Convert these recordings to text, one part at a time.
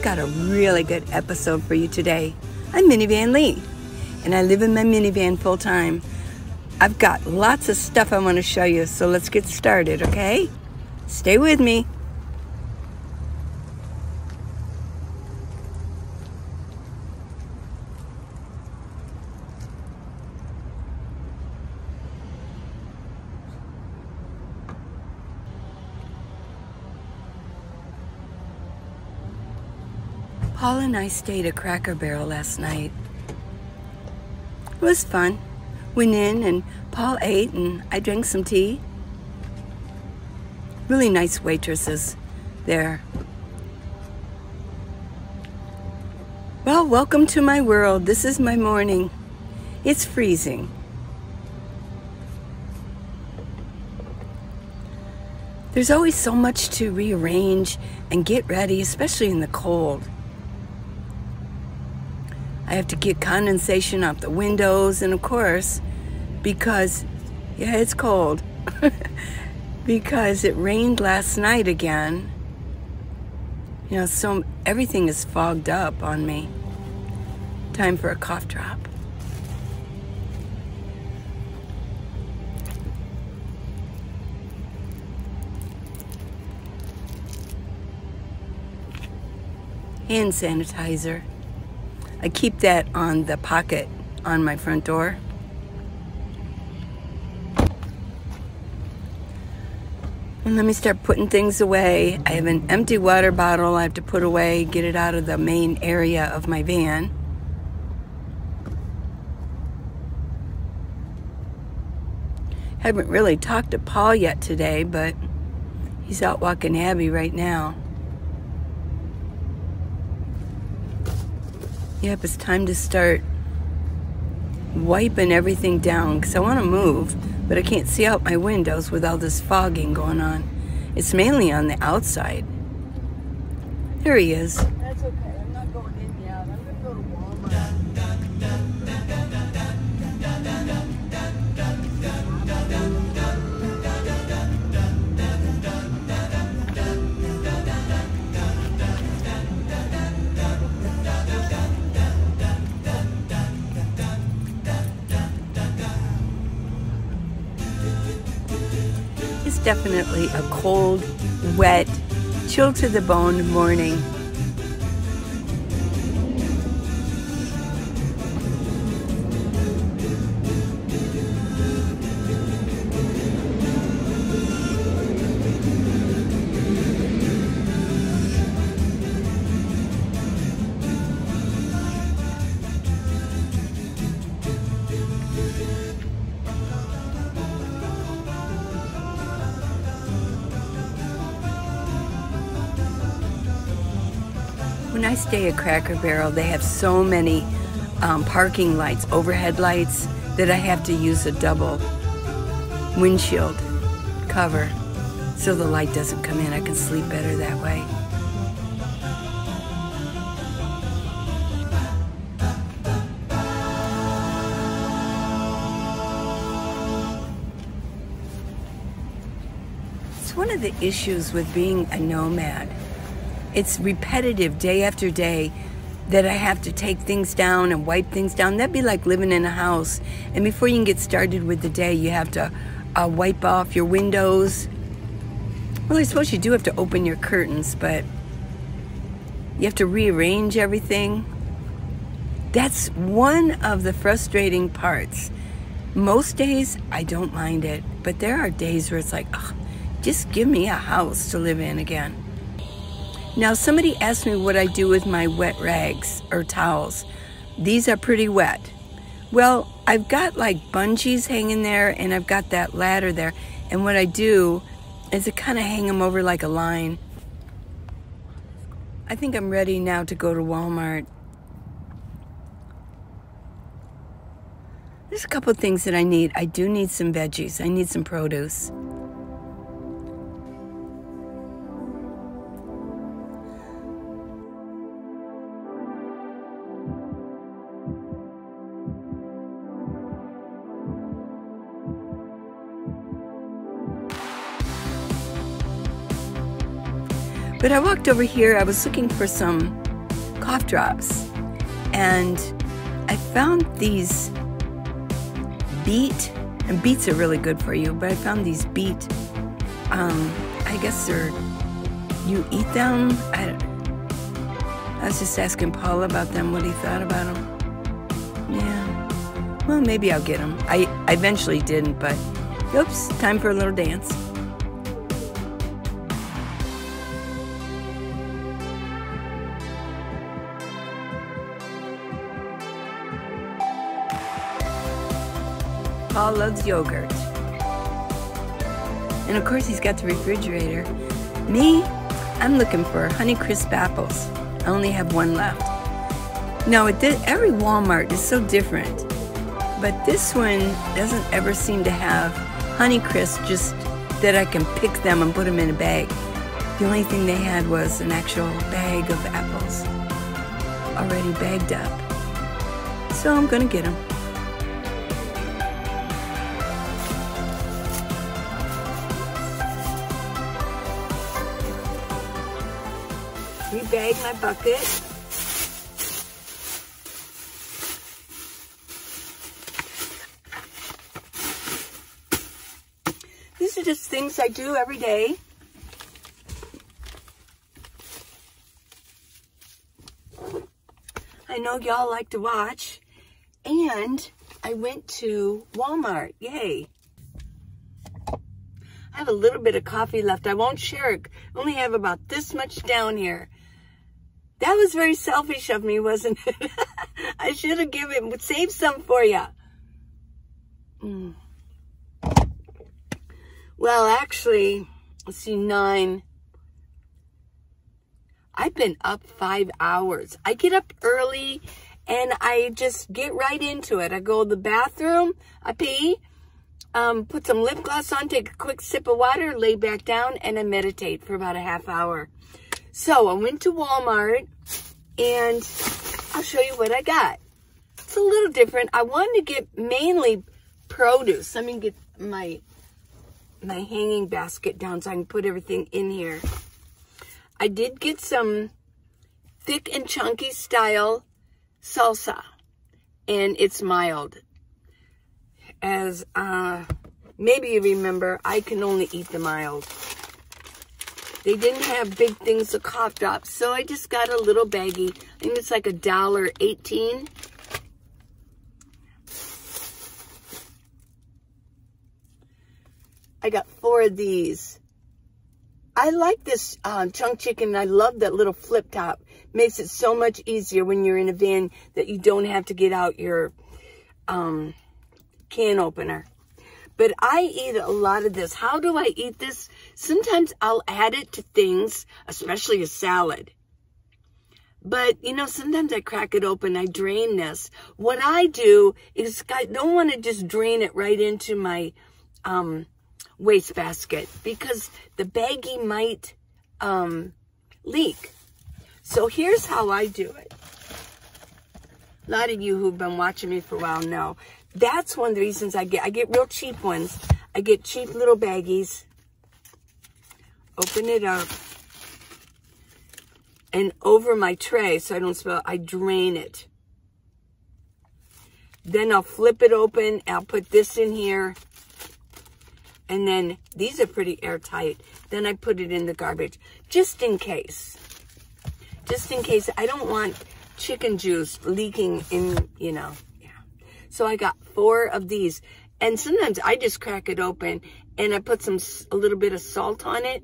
Got a really good episode for you today. I'm Minivan Lee, and I live in my minivan full time. I've got lots of stuff I want to show you, so let's get started, okay? Stay with me. Paul and I stayed at Cracker Barrel last night. It was fun. Went in and Paul ate and I drank some tea. Really nice waitresses there. Well, welcome to my world. This is my morning. It's freezing. There's always so much to rearrange and get ready, especially in the cold. I have to get condensation off the windows, and of course, because, yeah, it's cold, because it rained last night again, you know, so everything is fogged up on me. Time for a cough drop. Hand sanitizer. I keep that on the pocket on my front door. And let me start putting things away. I have an empty water bottle I have to put away, get it out of the main area of my van. Haven't really talked to Paul yet today, but he's out walking Abby right now. Yep, it's time to start wiping everything down because I want to move, but I can't see out my windows with all this fogging going on. It's mainly on the outside. There he is. That's okay. I'm not going in yet. I'm going to go to Walmart. It's definitely a cold, wet, chill to the bone morning. When I stay at Cracker Barrel, they have so many parking lights, overhead lights, that I have to use a double windshield cover so the light doesn't come in. I can sleep better that way. It's one of the issues with being a nomad. It's repetitive day after day that I have to take things down and wipe things down. That'd be like living in a house, and before you can get started with the day, you have to wipe off your windows. Well, I suppose you do have to open your curtains, but You have to rearrange everything. That's one of the frustrating parts. Most days, I don't mind it, but there are days where it's like, ugh, just give me a house to live in again. Now, somebody asked me what I do with my wet rags or towels. These are pretty wet. Well, I've got like bungees hanging there, and I've got that ladder there, and what I do is I kind of hang them over like a line. I think I'm ready now to go to Walmart. There's a couple of things that I need. I do need some veggies. I need some produce. But I walked over here, I was looking for some cough drops, and I found these beet, and beets are really good for you, but I found these beet, I guess they're, you eat them? I was just asking Paul about them, what he thought about them. Yeah, well, maybe I'll get them. I eventually didn't, but oops, time for a little dance. Paul loves yogurt. And of course he's got the refrigerator. Me, I'm looking for Honeycrisp apples. I only have one left. Now every Walmart is so different, but this one doesn't ever seem to have Honeycrisp, just that I can pick them and put them in a bag. The only thing they had was an actual bag of apples, already bagged up. So I'm gonna get them. Rebag my bucket. These are just things I do every day. I know y'all like to watch. And I went to Walmart. Yay. I have a little bit of coffee left. I won't share it. I only have about this much down here. That was very selfish of me, wasn't it? I should have saved some for you. Well, actually, let's see, 9. I've been up 5 hours. I get up early and I just get right into it. I go to the bathroom, I pee, put some lip gloss on, take a quick sip of water, lay back down, and I meditate for about a half hour. So I went to Walmart, and I'll show you what I got. It's a little different. I wanted to get mainly produce. Let me get my hanging basket down so I can put everything in here. I did get some thick and chunky style salsa, and it's mild. As maybe you remember, I can only eat the mild. They didn't have big things of cough drops, so I just got a little baggie. I think it's like $1.18. I got 4 of these. I like this chunk chicken. I love that little flip top. Makes it so much easier when you're in a van that you don't have to get out your can opener. But I eat a lot of this. How do I eat this? Sometimes I'll add it to things, especially a salad. But, you know, sometimes I crack it open, I drain this. What I do is I don't want to just drain it right into my wastebasket because the baggie might leak. So here's how I do it. A lot of you who've been watching me for a while know. That's one of the reasons I get real cheap ones. I get cheap little baggies. Open it up. And over my tray, so I don't spill, I drain it. Then I'll flip it open. I'll put this in here. And then these are pretty airtight. Then I put it in the garbage, just in case. just in case. I don't want chicken juice leaking in, you know. Yeah. So I got 4 of these. And sometimes I just crack it open and I put a little bit of salt on it.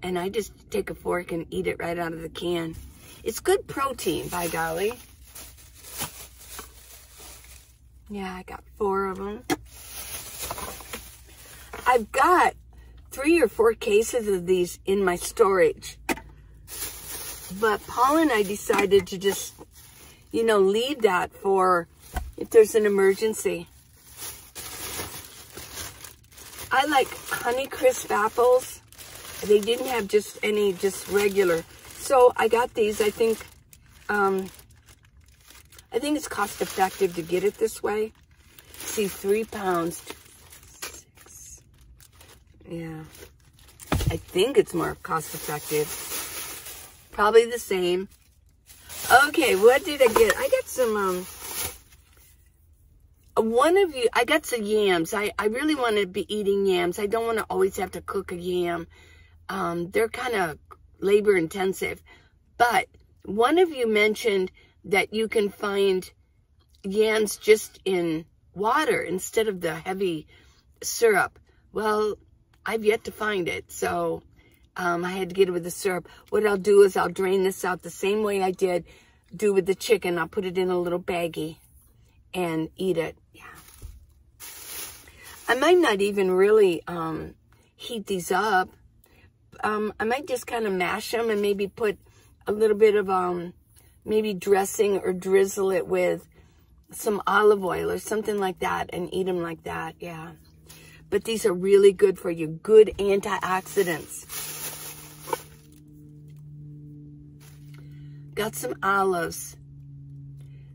And I just take a fork and eat it right out of the can. It's good protein, by golly. Yeah, I got 4 of them. I've got 3 or 4 cases of these in my storage. But Paul and I decided to just, you know, leave that for if there's an emergency. I like Honeycrisp apples. They didn't have just regular. So I got these. I think it's cost effective to get it this way. See, 3 pounds. 6. Yeah. I think it's more cost effective. Probably the same. Okay, what did I get? I got some, I got some yams. I really want to be eating yams. I don't want to always have to cook a yam. They're kind of labor intensive. But one of you mentioned that you can find yams just in water instead of the heavy syrup. Well, I've yet to find it, so I had to get it with the syrup. What I'll do is I'll drain this out the same way I do with the chicken. I'll put it in a little baggie and eat it. Yeah. I might not even really heat these up. I might just kind of mash them and maybe put a little bit of maybe dressing or drizzle it with some olive oil or something like that and eat them like that. Yeah. But these are really good for you. Good antioxidants. Got some olives.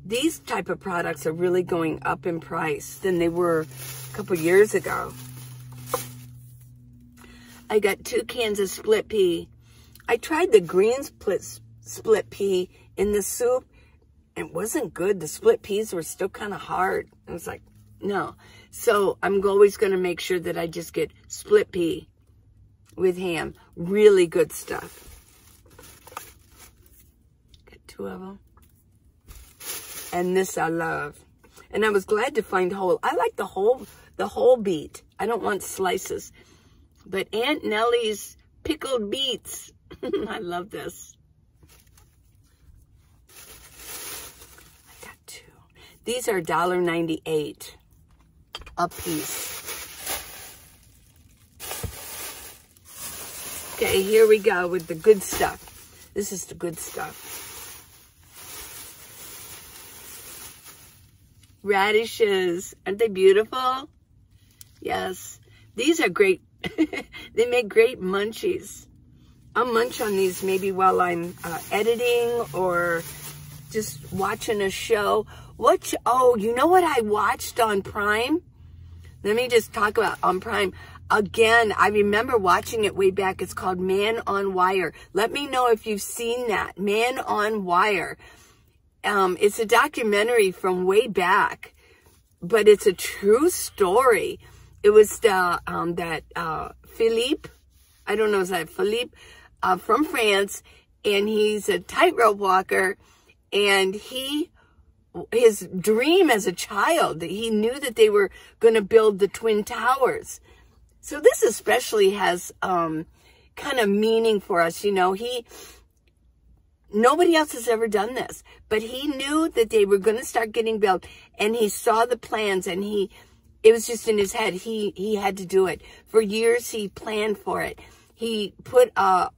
These type of products are really going up in price than they were a couple years ago. I got 2 cans of split pea. I tried the green split pea in the soup. It wasn't good. The split peas were still kind of hard. I was like, no. So I'm always going to make sure that I just get split pea with ham. Really good stuff. Got 2 of them. And this I love. And I was glad to find whole. I like the whole beet. I don't want slices. But Aunt Nellie's pickled beets. I love this. I got 2. These are $1.98 a piece. Okay, here we go with the good stuff. This is the good stuff. Radishes. Aren't they beautiful? Yes. These are great. They make great munchies. I'll munch on these maybe while I'm editing or just watching a show. Oh, you know what I watched on Prime? Let me just talk about on Prime. Again, I remember watching it way back. It's called Man on Wire. Let me know if you've seen that. Man on Wire. It's a documentary from way back, but it's a true story. It was Philippe, I don't know, is that Philippe, from France, and he's a tightrope walker, and his dream as a child, he knew that they were going to build the Twin Towers. So this especially has kind of meaning for us, you know. Nobody else has ever done this, but he knew that they were going to start getting built, and he saw the plans, and it was just in his head. He had to do it. For years, he planned for it. He put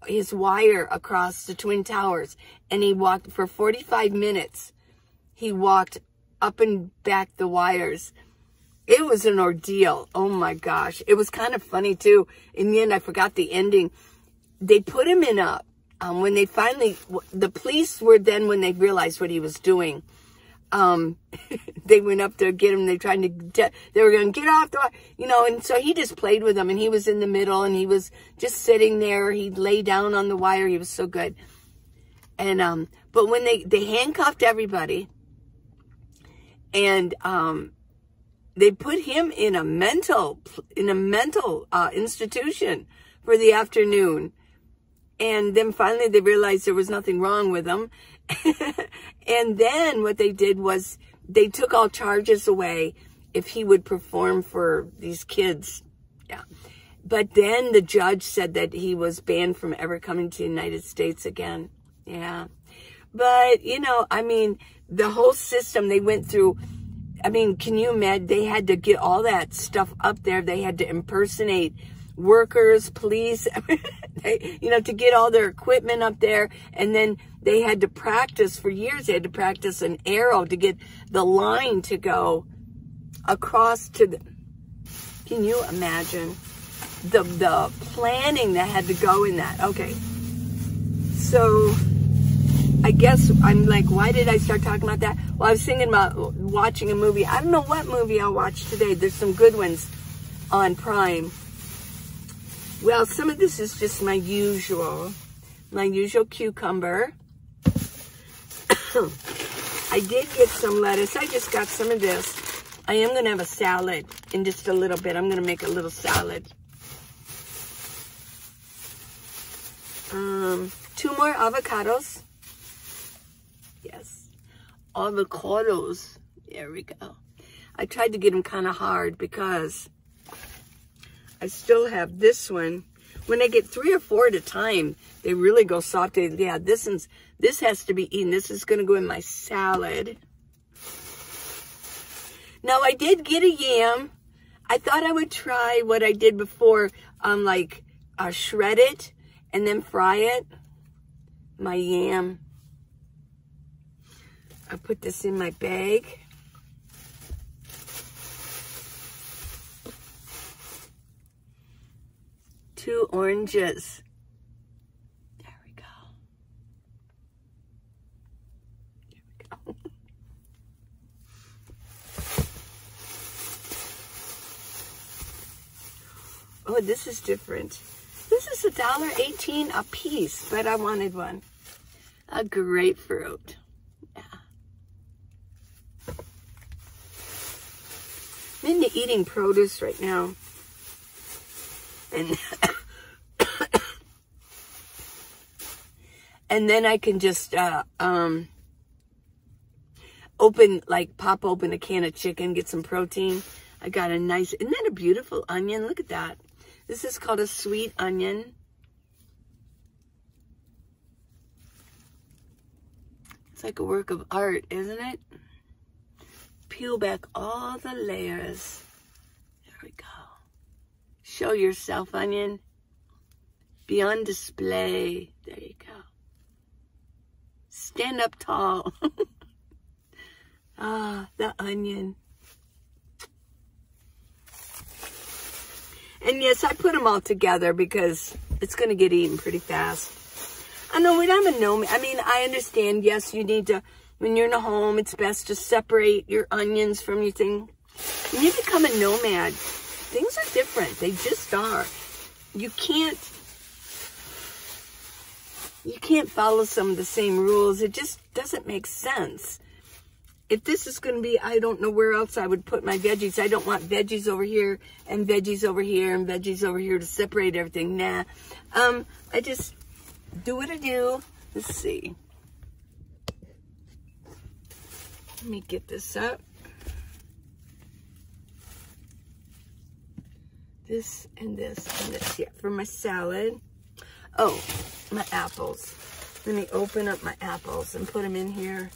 his wire across the Twin Towers, and he walked for 45 minutes. He walked up and back the wires. It was an ordeal. Oh, my gosh. It was kind of funny, too. In the end, I forgot the ending. They put him in a... when they finally... The police were then, when they realized what he was doing... they went up to get him. They were going to get off the, you know, and so he just played with them, and he was in the middle, and he was just sitting there. He'd lay down on the wire. He was so good. And, but when they handcuffed everybody, and, they put him in a mental institution for the afternoon. And then finally they realized there was nothing wrong with them. And then what they did was they took all charges away if he would perform for these kids. Yeah. But then the judge said that he was banned from ever coming to the United States again. Yeah. But, you know, I mean, the whole system they went through, I mean, can you imagine? They had to get all that stuff up there. They had to impersonate workers, police, you know, to get all their equipment up there. And then they had to practice for years. They had to practice an arrow to get the line to go across to the, can you imagine the planning that had to go in that? Okay. So I guess I'm like, why did I start talking about that? Well, I was thinking about watching a movie. I don't know what movie I'll watch today. There's some good ones on Prime. Well, some of this is just my usual cucumber. I did get some lettuce. I just got some of this. I am going to have a salad in just a little bit. I'm going to make a little salad. 2 more avocados. Yes, avocados. There we go. I tried to get them kind of hard because I still have this one. When I get 3 or 4 at a time, they really go soft. Yeah, this has to be eaten. This is going to go in my salad. Now, I did get a yam. I thought I would try what I did before, like shred it and then fry it. My yam. I put this in my bag. Two oranges. There we go. There we go. Oh, this is different. This is $1.18 a piece, but I wanted one. A grapefruit. Yeah. I'm into eating produce right now. And and then I can just pop open a can of chicken, get some protein. I got a nice, isn't that a beautiful onion? Look at that. This is called a sweet onion. It's like a work of art, isn't it? Peel back all the layers. There we go. Show yourself, onion. Be on display. There you go. Stand up tall. Ah, the onion. And yes, I put them all together because it's going to get eaten pretty fast. I know when I'm a nomad, I mean, I understand, yes, you need to, when you're in a home, it's best to separate your onions from your thing. When you become a nomad, things are different. They just are. You can't follow some of the same rules. It just doesn't make sense. If this is going to be, I don't know where else I would put my veggies. I don't want veggies over here and veggies over here and veggies over here to separate everything. Nah. I just do what I do. Let's see. Let me get this up. This and this and this. Yeah, for my salad. Oh, my apples. Let me open up my apples and put them in here.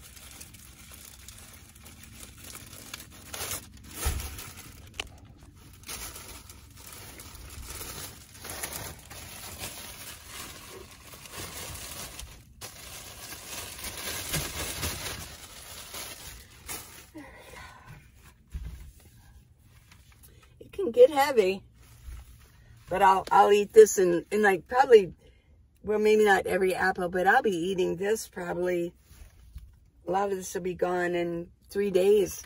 It can get heavy. But I'll eat this in like probably, well, maybe not every apple, but I'll be eating this probably. A lot of this will be gone in 3 days.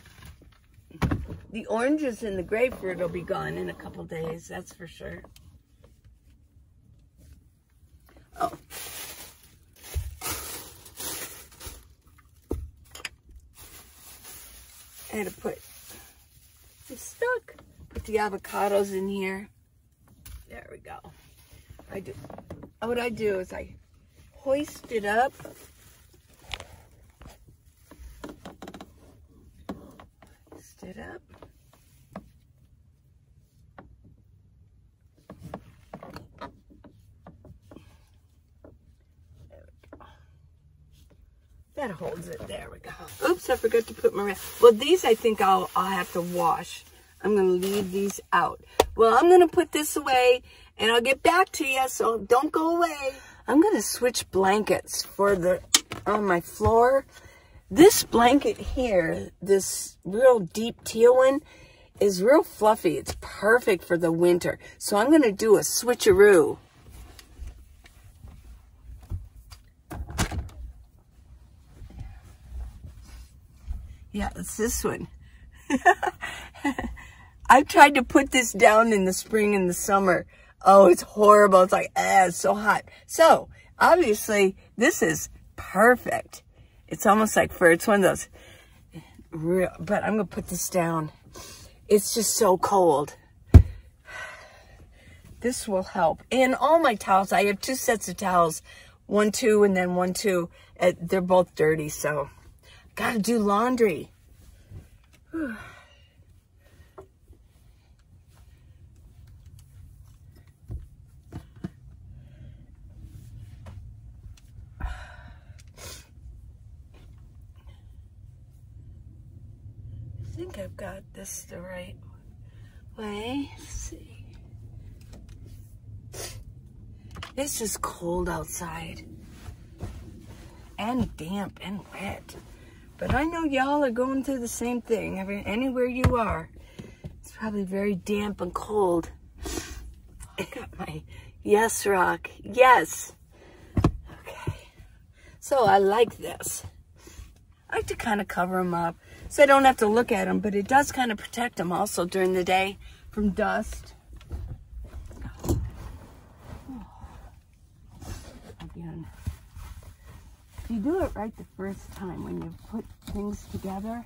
The oranges and the grapefruit will be gone in a couple days, that's for sure. Oh. I had to put, I'm stuck. Put the avocados in here. There we go. I do. what I do is I hoist it up. Hoist it up. That holds it. There we go. Oops, I forgot to put my... Well, these I think I'll have to wash. I'm going to leave these out. Well, I'm going to put this away, and I'll get back to you, so don't go away. I'm going to switch blankets for on my floor. This blanket here, this real deep teal one, is real fluffy. It's perfect for the winter. So I'm going to do a switcheroo. Yeah, it's this one. I've tried to put this down in the spring and the summer. Oh, it's horrible. It's like, it's so hot. So, obviously, this is perfect. It's almost like fur. It's one of those real, but I'm going to put this down. It's just so cold. This will help. And all my towels, I have 2 sets of towels. 1, 2, and then 1, 2. They're both dirty, so... Gotta do laundry. Whew. I think I've got this the right way. Let's see. It's just cold outside. And damp and wet. But I know y'all are going through the same thing. Anywhere you are, it's probably very damp and cold. I got my yes rock. Yes. Okay. So I like this. I like to kind of cover them up so I don't have to look at them, but it does kind of protect them also during the day from dust. Again. If you do it right the first time when you put things together,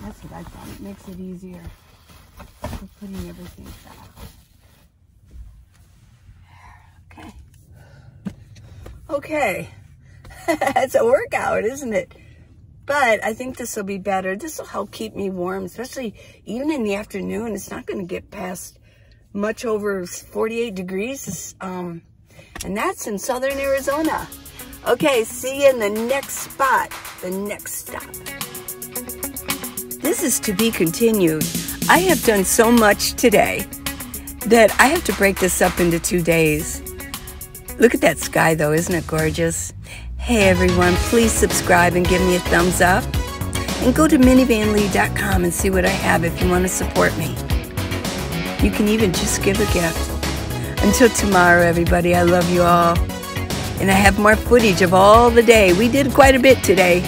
that's what I found. It makes it easier for putting everything back. Okay. Okay. It's a workout, isn't it? But I think this will be better. This will help keep me warm, especially even in the afternoon. It's not going to get past much over 48 degrees. And that's in southern Arizona. Okay, see you in the next spot, the next stop. This is to be continued. I have done so much today that I have to break this up into 2 days. Look at that sky though, isn't it gorgeous? Hey everyone, please subscribe and give me a thumbs up. And go to minivanlee.com and see what I have if you want to support me. You can even just give a gift. Until tomorrow, everybody, I love you all. And I have more footage of all the day. We did quite a bit today.